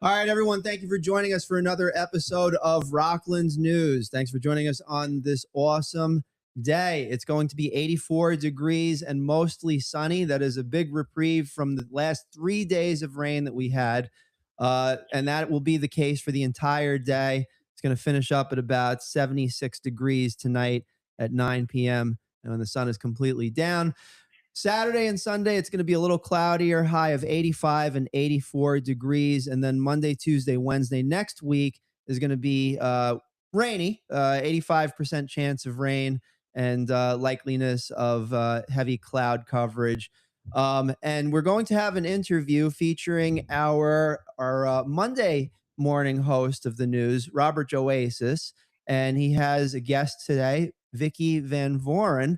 All right, everyone. Thank you for joining us for another episode of Rockland's News. Thanks for joining us on this awesome day. It's going to be 84 degrees and mostly sunny. That is a big reprieve from the last 3 days of rain that we had. And that will be the case for the entire day. It's going to finish up at about 76 degrees tonight at 9 p.m. and when the sun is completely down. Saturday and Sunday, it's going to be a little cloudier, high of 85 and 84 degrees. And then Monday, Tuesday, Wednesday next week is going to be rainy, 85% chance of rain and likeliness of heavy cloud coverage. And we're going to have an interview featuring our Monday morning host of the news, Robert Joasis. And he has a guest today, Vicky Van Voren.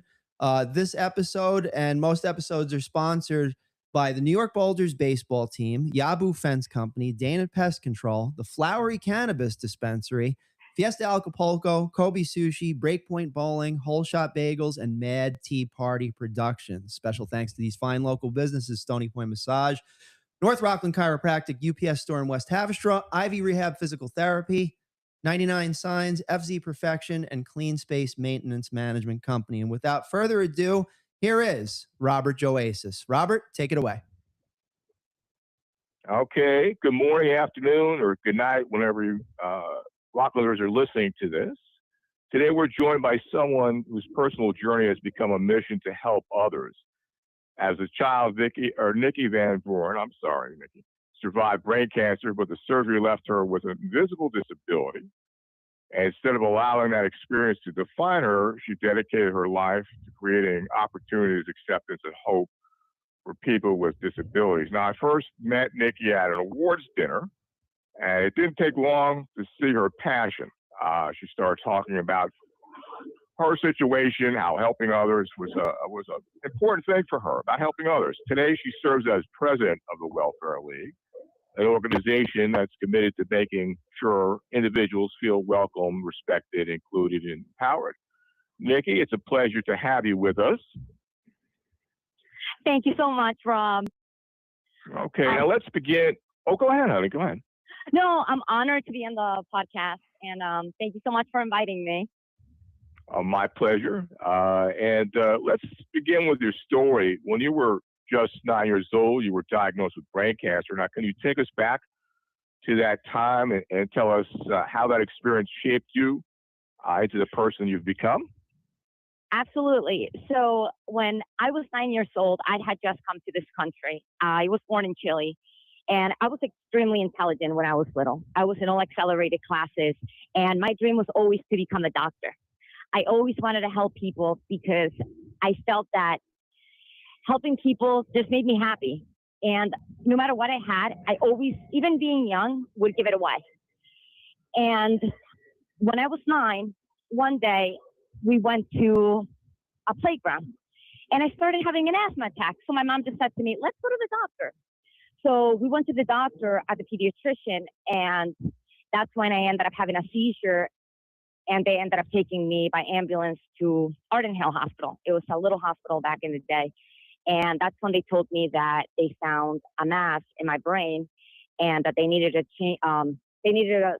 This episode and most episodes are sponsored by the New York Boulders baseball team, Yabu Fence Company, Dana Pest Control, the Flowery Cannabis Dispensary, Fiesta Acapulco, Kobe Sushi, Breakpoint Bowling, Whole Shot Bagels, and Mad Tea Party Productions. Special thanks to these fine local businesses: Stony Point Massage, North Rockland Chiropractic, UPS Store in West Haverstraw, Ivy Rehab Physical Therapy, 99 Signs, FZ Perfection, and Clean Space Maintenance Management Company. And without further ado, here is Robert Joasis. Robert, take it away. Okay. Good morning, afternoon, or good night, whenever you Rocklanders are listening to this. Today, we're joined by someone whose personal journey has become a mission to help others. As a child, Nikki Van Voren, I'm sorry, Nikki, survived brain cancer, but the surgery left her with an invisible disability. And instead of allowing that experience to define her, she dedicated her life to creating opportunities, acceptance, and hope for people with disabilities. Now, I first met Nikki at an awards dinner, and it didn't take long to see her passion. She started talking about her situation, how helping others was an important thing for her, about helping others. Today, she serves as president of the Welfare League, an organization that's committed to making sure individuals feel welcome, respected, included, and empowered. Nikki, it's a pleasure to have you with us. Thank you so much, Rob. Okay, now let's begin. Oh, go ahead, honey. Go ahead. No, I'm honored to be on the podcast, and thank you so much for inviting me. My pleasure. And let's begin with your story. When you were just 9 years old, you were diagnosed with brain cancer. Now, can you take us back to that time and tell us how that experience shaped you into the person you've become? Absolutely. So when I was 9 years old, I had just come to this country. I was born in Chile, and I was extremely intelligent when I was little. I was in all accelerated classes, and my dream was always to become a doctor. I always wanted to help people because I felt that helping people just made me happy. And no matter what I had, I always, even being young, would give it away. And when I was 9, one day we went to a playground and I started having an asthma attack. So my mom just said to me, let's go to the doctor. So we went to the doctor at the pediatrician, and that's when I ended up having a seizure, and they ended up taking me by ambulance to Arden Hill Hospital. It was a little hospital back in the day. And that's when they told me that they found a mass in my brain and that they needed to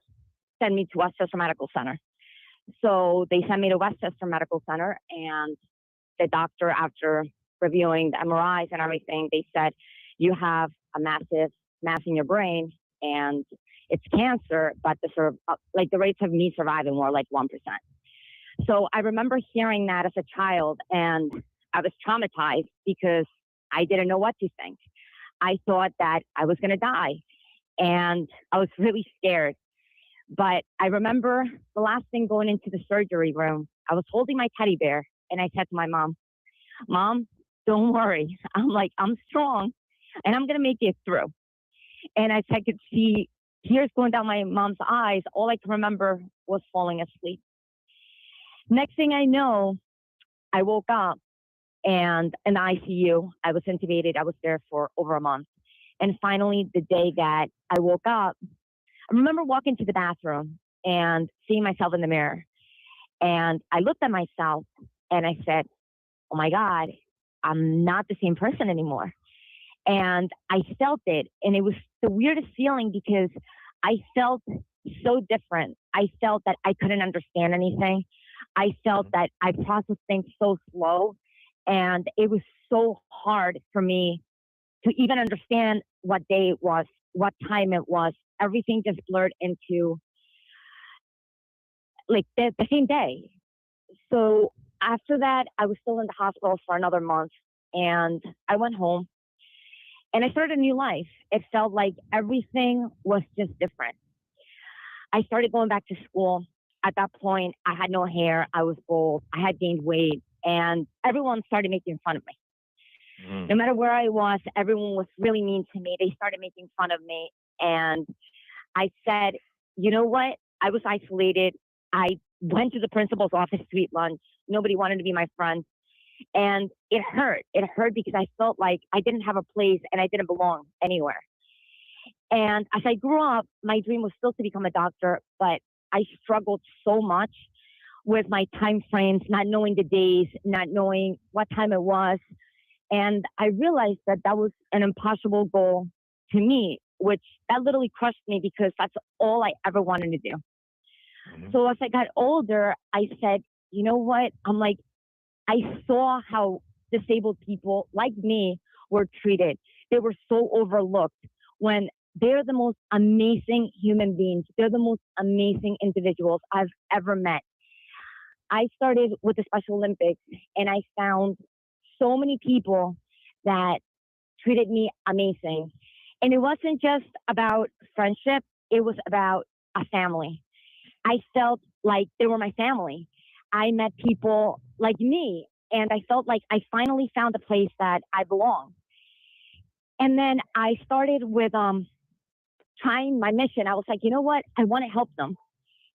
send me to Westchester Medical Center. So they sent me to Westchester Medical Center, and the doctor, after reviewing the MRIs and everything, they said, you have a massive mass in your brain and it's cancer, but the rates of me surviving were like 1%. So I remember hearing that as a child, and I was traumatized because I didn't know what to think. I thought that I was going to die, and I was really scared. But I remember the last thing going into the surgery room, I was holding my teddy bear, and I said to my mom, don't worry. I'm strong, and I'm going to make it through. And as I could see tears going down my mom's eyes, all I can remember was falling asleep. Next thing I know, I woke up, and in the ICU, I was intubated. I was there for over a month. And finally, the day that I woke up, I remember walking to the bathroom and seeing myself in the mirror. And I looked at myself and I said, oh my God, I'm not the same person anymore. And I felt it. And it was the weirdest feeling because I felt so different. I felt that I couldn't understand anything. I felt that I processed things so slow. And it was so hard for me to even understand what day it was, what time it was. Everything just blurred into like the same day. So after that, I was still in the hospital for another month, and I went home and I started a new life. It felt like everything was just different. I started going back to school. At that point, I had no hair. I was bald. I had gained weight, and everyone started making fun of me. No matter where I was, everyone was really mean to me. They started making fun of me. And I said, you know what? I was isolated. I went to the principal's office to eat lunch. Nobody wanted to be my friend. And it hurt. It hurt because I felt like I didn't have a place and I didn't belong anywhere. And as I grew up, my dream was still to become a doctor, but I struggled so much with my time frames, not knowing the days, not knowing what time it was. And I realized that that was an impossible goal to me, which that literally crushed me because that's all I ever wanted to do. So as I got older, I said, you know what? I'm like, I saw how disabled people like me were treated. They were so overlooked when they're the most amazing human beings. They're the most amazing individuals I've ever met. I started with the Special Olympics and I found so many people that treated me amazing. And it wasn't just about friendship, it was about a family. I felt like they were my family. I met people like me, and I felt like I finally found a place that I belong. And then I started with trying my mission. I was like, you know what? I want to help them.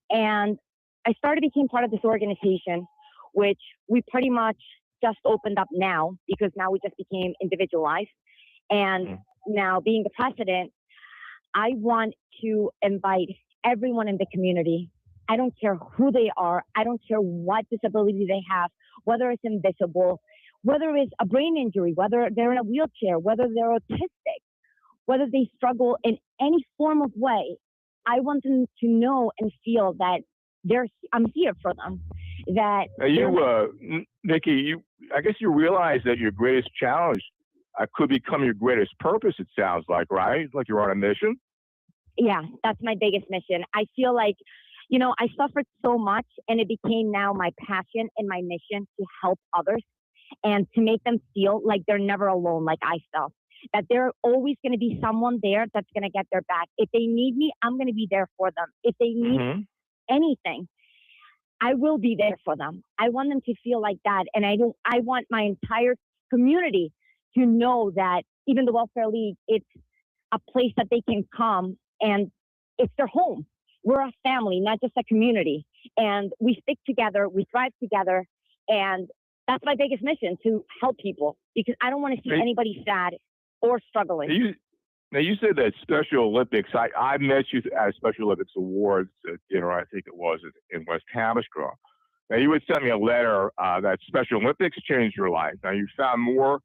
And I started became part of this organization, which we pretty much just opened up now because now we just became individualized. And now being the president, I want to invite everyone in the community. I don't care who they are. I don't care what disability they have, whether it's invisible, whether it's a brain injury, whether they're in a wheelchair, whether they're autistic, whether they struggle in any form of way. I want them to know and feel that I'm here for them. That now Nikki, I guess you realize that your greatest challenge could become your greatest purpose. It sounds like, right? Like you're on a mission. Yeah, that's my biggest mission. I feel like, I suffered so much, and it became now my passion and my mission to help others and to make them feel like they're never alone, like I felt. That there's always going to be someone there that's going to get their back. If they need me, I'm going to be there for them. If they need anything, I will be there for them. I want them to feel like that. And I want my entire community to know that even the Welfare League, it's a place that they can come and it's their home. We're a family, not just a community. And we stick together, we thrive together. And that's my biggest mission, to help people, because I don't want to see anybody sad or struggling. Now you said that Special Olympics. I met you at Special Olympics Awards dinner, I think it was in West Hampshire. Now you would send me a letter that Special Olympics changed your life. Now you found more,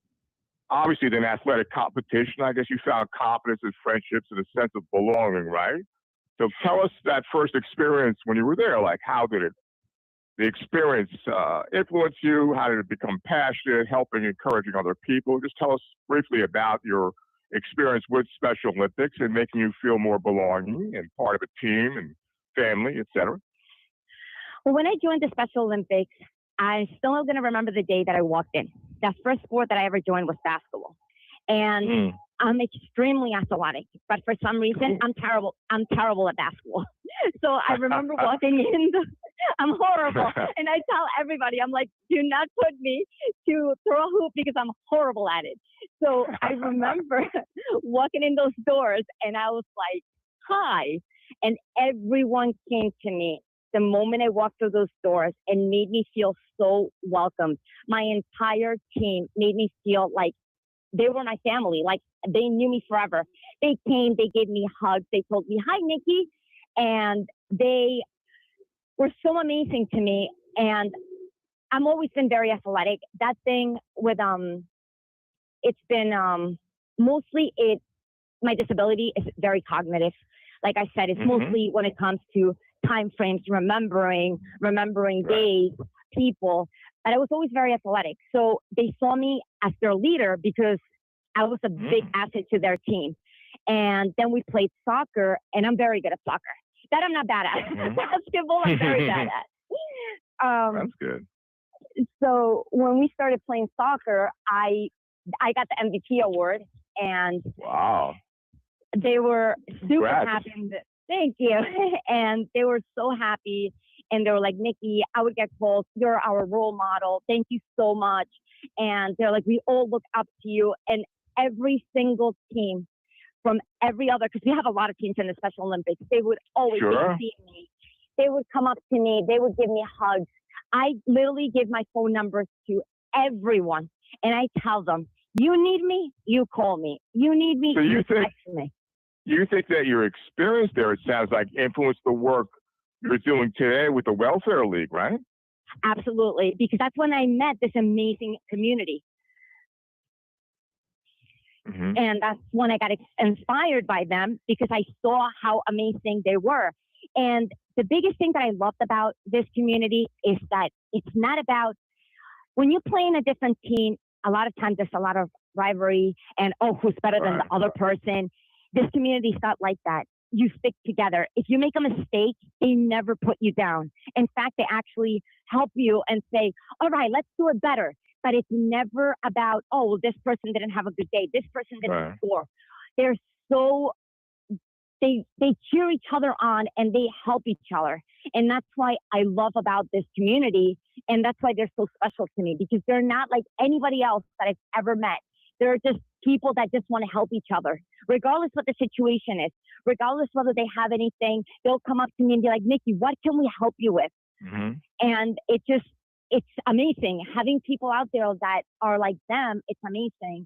obviously, than athletic competition. I guess you found confidence and friendships and a sense of belonging, right? So tell us that first experience when you were there. Like, how did the experience influence you? How did it become passionate, helping, encouraging other people? Just tell us briefly about your experience with Special Olympics and making you feel more belonging and part of a team and family, etc. Well, when I joined the Special Olympics, I'm still going to remember the day that I walked in. The first sport that I ever joined was basketball. And I'm extremely athletic, but for some reason, I'm terrible at basketball. So I remember walking in, I'm horrible. And I tell everybody, I'm like, do not put me to throw a hoop because I'm horrible at it. So I remember walking in those doors and I was like, hi. And everyone came to me the moment I walked through those doors and made me feel so welcomed. My entire team made me feel like they were my family, like they knew me forever. They came, they gave me hugs, they told me, hi, Nikki. And they were so amazing to me. And I'm always been very athletic. That thing with, it's been mostly my disability is very cognitive. Like I said, it's mostly when it comes to time frames, remembering days, people. But I was always very athletic. So they saw me as their leader because I was a big asset to their team. And then we played soccer, and I'm very good at soccer. That I'm not bad at. Basketball, I'm very bad at. That's good. So when we started playing soccer, I got the MVP award, and wow, they were super Congrats. happy. Thank you. And they were so happy. And they were like, Nikki, I would get calls. You're our role model. Thank you so much. And they're like, we all look up to you. And every single team from every other, because we have a lot of teams in the Special Olympics, they would always see me. They would come up to me. They would give me hugs. I literally give my phone numbers to everyone. And I tell them, you need me, you call me. You need me, so you text me. You think that your experience there, it sounds like, influenced the work you're doing today with the Welfare League, right? Absolutely, because that's when I met this amazing community. And that's when I got inspired by them because I saw how amazing they were. And the biggest thing that I loved about this community is that it's not about, when you play in a different team, a lot of times there's a lot of rivalry and, who's better than the other person. This community is not like that. You stick together. If you make a mistake, they never put you down. In fact, they actually help you and say, all right, let's do it better. But it's never about, this person didn't have a good day. This person didn't score. They're so, they cheer each other on and they help each other. And that's why I love about this community. And that's why they're so special to me because they're not like anybody else that I've ever met. They're just people that just want to help each other, regardless what the situation is, regardless whether they have anything. They'll come up to me and be like, Nikki, what can we help you with? And it's amazing. Having people out there that are like them, it's amazing.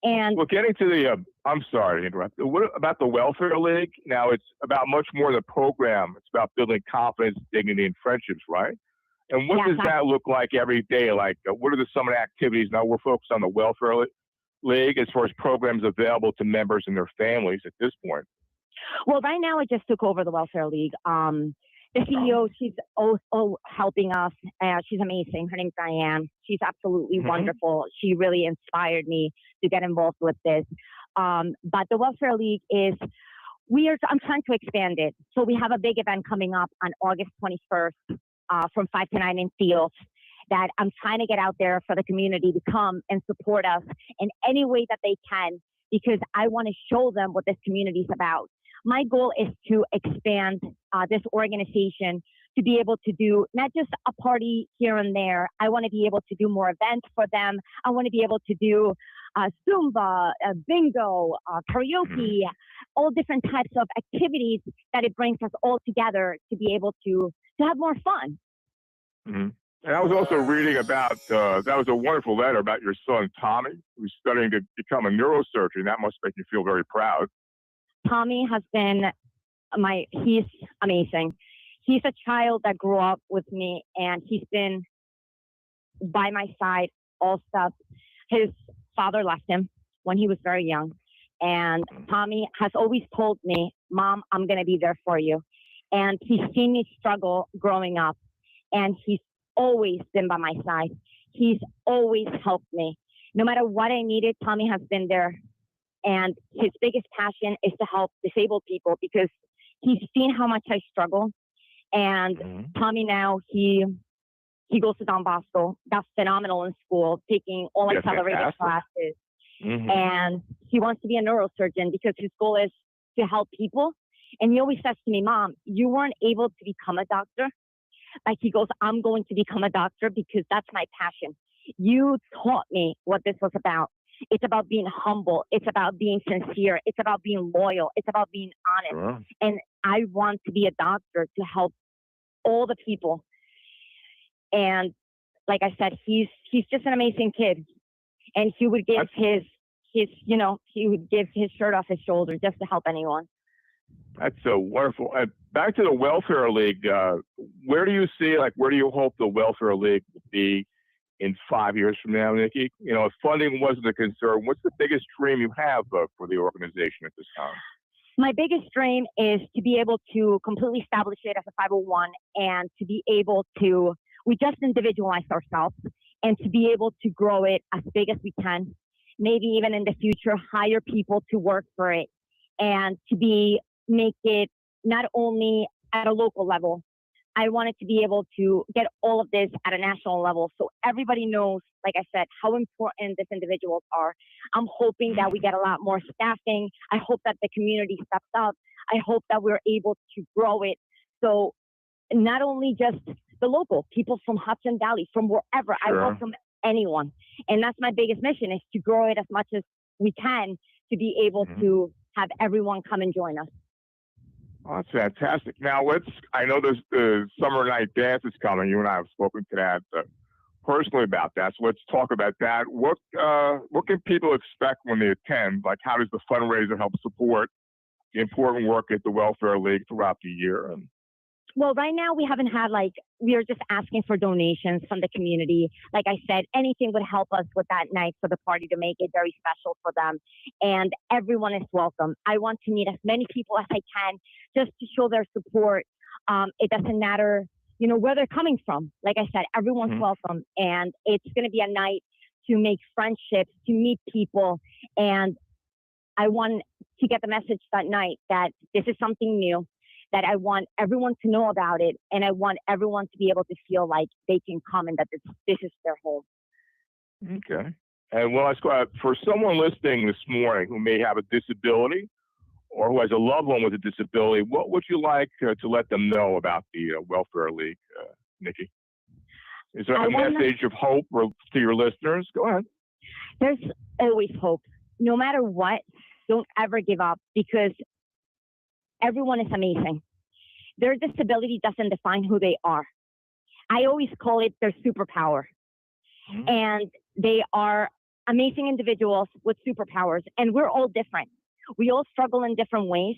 And well, getting to the, I'm sorry to interrupt. What about the Welfare League? Now, it's about much more than the program. It's about building confidence, dignity, and friendships, right? And what does that look like every day? Like, what are some of the activities? Now, we're focused on the Welfare League as far as programs available to members and their families at this point. Well, right now, I just took over the Welfare League. The CEO, she's also helping us. She's amazing. Her name's Diane. She's absolutely wonderful. She really inspired me to get involved with this. But the Welfare League is, I'm trying to expand it. So we have a big event coming up on August 21st from 5 to 9 in Fields that I'm trying to get out there for the community to come and support us in any way that they can because I want to show them what this community is about. My goal is to expand this organization to be able to do not just a party here and there. I want to be able to do more events for them. I want to be able to do Zumba, bingo, karaoke, all different types of activities that it brings us all together to be able to have more fun. And I was also reading about, that was a wonderful letter about your son, Tommy, who's studying to become a neurosurgeon. That must make you feel very proud. Tommy has been he's amazing. He's a child that grew up with me and he's been by my side all stuff. His father left him when he was very young. And Tommy has always told me, Mom, I'm going to be there for you. And he's seen me struggle growing up and he's always been by my side. He's always helped me. No matter what I needed, Tommy has been there. And his biggest passion is to help disabled people because he's seen how much I struggle. And Tommy now, he goes to Don Bosco. That's phenomenal in school, taking all accelerated classes. And he wants to be a neurosurgeon because his goal is to help people. And he always says to me, Mom, you weren't able to become a doctor. Like he goes, I'm going to become a doctor because that's my passion. You taught me what this was about. It's about being humble. It's about being sincere. It's about being loyal. It's about being honest. And I want to be a doctor to help all the people. And like I said, he's just an amazing kid. And he would give he would give his shirt off his shoulder just to help anyone. That's so wonderful. Back to the Welfare League, where do you hope the Welfare League will be in 5 years from now, Nikki? You know, if funding wasn't a concern, what's the biggest dream you have for the organization at this time? My biggest dream is to be able to completely establish it as a 501 and to be able to, we just individualize ourselves and to be able to grow it as big as we can, maybe even in the future, hire people to work for it and to make it not only at a local level. I wanted to be able to get all of this at a national level so everybody knows, like I said, how important these individuals are. I'm hoping that we get a lot more staffing. I hope that the community steps up. I hope that we're able to grow it. So not only just the local, people from Hudson Valley, from wherever, Sure. I welcome anyone. And that's my biggest mission, is to grow it as much as we can to be able to have everyone come and join us. Oh, that's fantastic. Now I know there's the summer night dance is coming. You and I have spoken to that personally about that. So let's talk about that. What can people expect when they attend? Like, how does the fundraiser help support the important work at the Welfare League throughout the year? Well, right now we haven't had we are just asking for donations from the community. Like I said, anything would help us with that night for the party to make it very special for them. And everyone is welcome. I want to meet as many people as I can just to show their support. It doesn't matter, where they're coming from. Like I said, everyone's welcome. And it's going to be a night to make friendships, to meet people. And I want to get the message that night that this is something new, that I want everyone to know about it, and I want everyone to be able to feel like they can come and that this is their home. Okay. And let's go out. For someone listening this morning who may have a disability or who has a loved one with a disability, what would you like to let them know about the Welfare League, Nikki? Is there a message of hope to your listeners? Go ahead. There's always hope. No matter what, don't ever give up, because everyone is amazing. Their disability doesn't define who they are. I always call it their superpower. And they are amazing individuals with superpowers, and we're all different. We all struggle in different ways.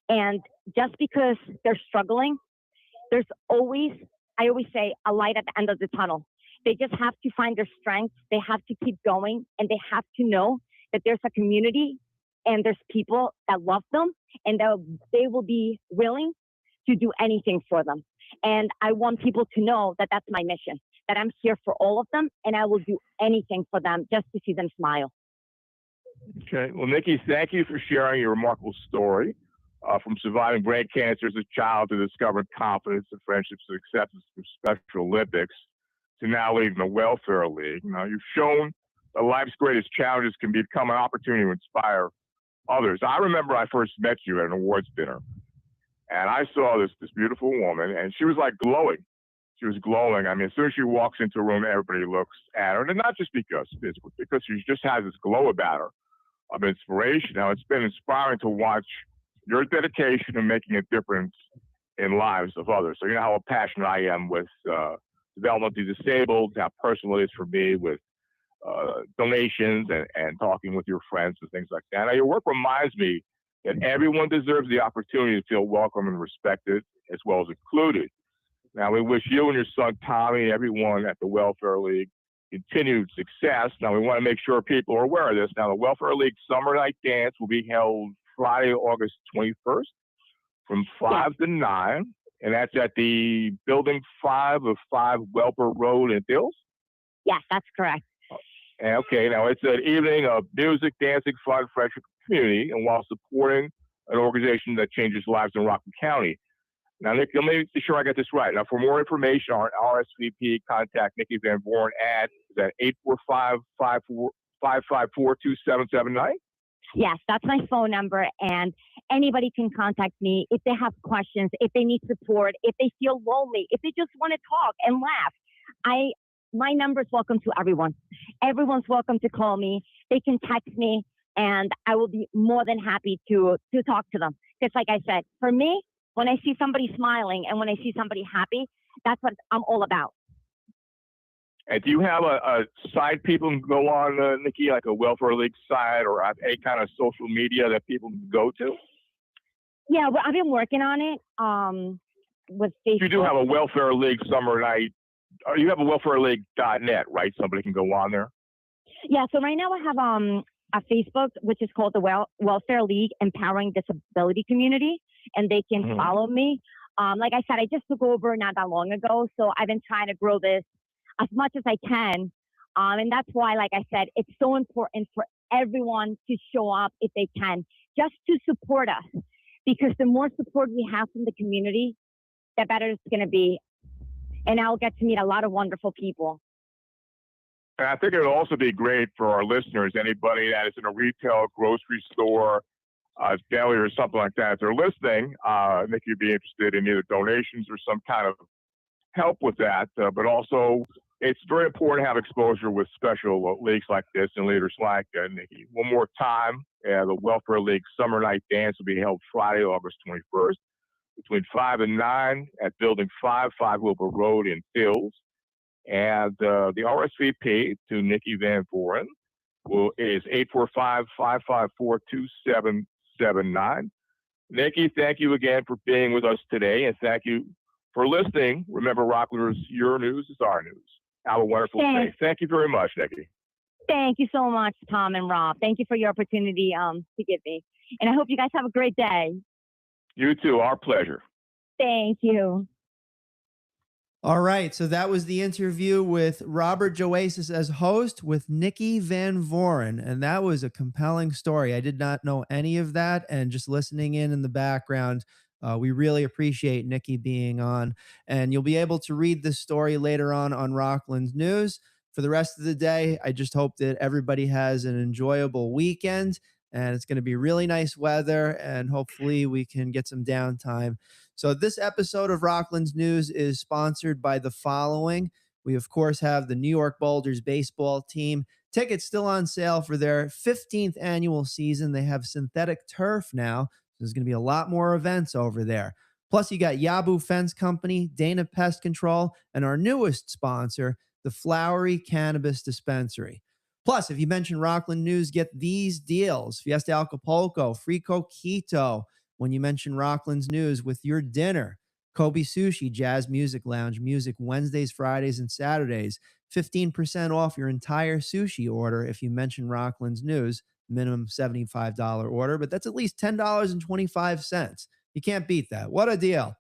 And just because they're struggling, there's always, I always say, a light at the end of the tunnel. They just have to find their strength. They have to keep going, and they have to know that there's a community and there's people that love them, and that they will be willing to do anything for them. And I want people to know that that's my mission, that I'm here for all of them, and I will do anything for them just to see them smile. Okay. Well, Nikki, thank you for sharing your remarkable story, from surviving brain cancer as a child to discovering confidence and friendships and acceptance through Special Olympics to now leading the Welfare League. Now, you've shown that life's greatest challenges can become an opportunity to inspire others. I remember I first met you at an awards dinner, and I saw this beautiful woman, and she was like glowing. She was glowing. I mean, as soon as she walks into a room, everybody looks at her, and not just because physically, because she just has this glow about her of inspiration. Now, it's been inspiring to watch your dedication in making a difference in lives of others. So you know how passionate I am with developmentally disabled, how personal it is for me with donations and talking with your friends and things like that. Now, your work reminds me that everyone deserves the opportunity to feel welcome and respected, as well as included. Now, we wish you and your son Tommy and everyone at the Welfare League continued success. Now, we want to make sure people are aware of this. Now, the Welfare League Summer Night Dance will be held Friday, August 21st from 5 to 9, and that's at the Building 5 of 5 Welper Road in Hills? Yes, that's correct. Okay, now it's an evening of music, dancing, fun, friendship, community, and while supporting an organization that changes lives in Rockland County. Now, Nick, let me be sure I got this right. Now, for more information on RSVP, contact Nikki Van Born at 845-554-2779. Yes, that's my phone number, and anybody can contact me if they have questions, if they need support, if they feel lonely, if they just want to talk and laugh. My number is welcome to everyone. Everyone's welcome to call me. They can text me, and I will be more than happy to talk to them. Because like I said, for me, when I see somebody smiling and when I see somebody happy, that's what I'm all about. And do you have a site people can go on, Nikki, like a Welfare League site or any kind of social media that people can go to? Yeah, well, I've been working on it with Facebook. You do have a Welfare League Summer Night you have a welfareleague.net, right? Somebody can go on there. Yeah. So right now I have a Facebook, which is called the Welfare League Empowering Disability Community, and they can follow me. Like I said, I just took over not that long ago, so I've been trying to grow this as much as I can. And that's why, like I said, it's so important for everyone to show up if they can, just to support us. Because the more support we have from the community, the better it's going to be. And I'll get to meet a lot of wonderful people. And I think it would also be great for our listeners, anybody that is in a retail, grocery store, deli or something like that. If they're listening, I think you'd be interested in either donations or some kind of help with that. But also, it's very important to have exposure with special leagues like this and leaders like Nikki. One more time, the Welfare League Summer Night Dance will be held Friday, August 21st, between 5 and 9 at Building 5, 5 Wilbur Road in Hills. And the RSVP to Nikki Van Voren is 845-554-2779. Nikki, thank you again for being with us today, and thank you for listening. Remember, Rocklanders, your news is our news. Have a wonderful day. Thank you very much, Nikki. Thank you so much, Tom and Rob. Thank you for your opportunity to give me. And I hope you guys have a great day. You too. Our pleasure. Thank you. All right, so that was the interview with Robert Joasis as host with Nikki Van Voren, and that was a compelling story. I did not know any of that, and just listening in the background, we really appreciate Nikki being on, and you'll be able to read this story later on Rockland News. For the rest of the day, I just hope that everybody has an enjoyable weekend, and it's going to be really nice weather, and hopefully we can get some downtime. So this episode of Rockland's News is sponsored by the following. We, of course, have the New York Boulders baseball team. Tickets still on sale for their 15th annual season. They have synthetic turf now. There's going to be a lot more events over there. Plus, you got Yabu Fence Company, Dana Pest Control, and our newest sponsor, the Flowery Cannabis Dispensary. Plus, if you mention Rockland News, get these deals. Fiesta Acapulco, free coquito when you mention Rockland's News with your dinner. Kobe Sushi, Jazz Music Lounge, music Wednesdays, Fridays, and Saturdays. 15% off your entire sushi order if you mention Rockland's News. Minimum $75 order, but that's at least $10.25. You can't beat that. What a deal.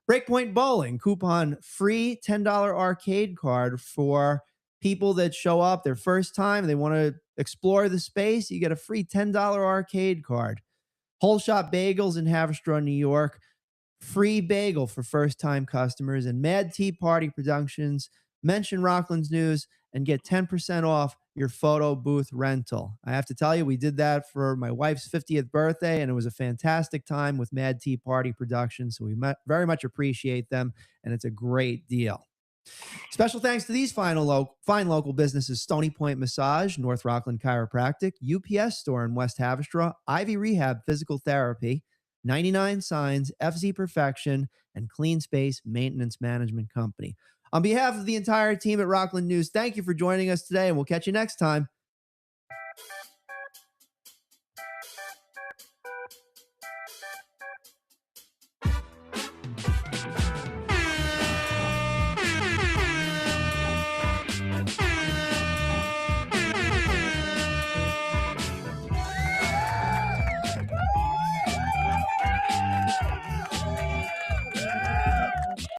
Breakpoint Bowling, coupon free $10 arcade card for people that show up their first time. They want to explore the space. You get a free $10 arcade card. Whole Shop Bagels in Haverstraw, New York. Free bagel for first-time customers. And Mad Tea Party Productions. Mention Rockland's News and get 10% off your photo booth rental. I have to tell you, we did that for my wife's 50th birthday, and it was a fantastic time with Mad Tea Party Productions. So we very much appreciate them, and it's a great deal. Special thanks to these fine local businesses: Stony Point Massage, North Rockland Chiropractic, UPS Store in West Haverstraw, Ivy Rehab Physical Therapy, 99 Signs, FZ Perfection, and Clean Space Maintenance Management Company. On behalf of the entire team at Rockland News, thank you for joining us today, and we'll catch you next time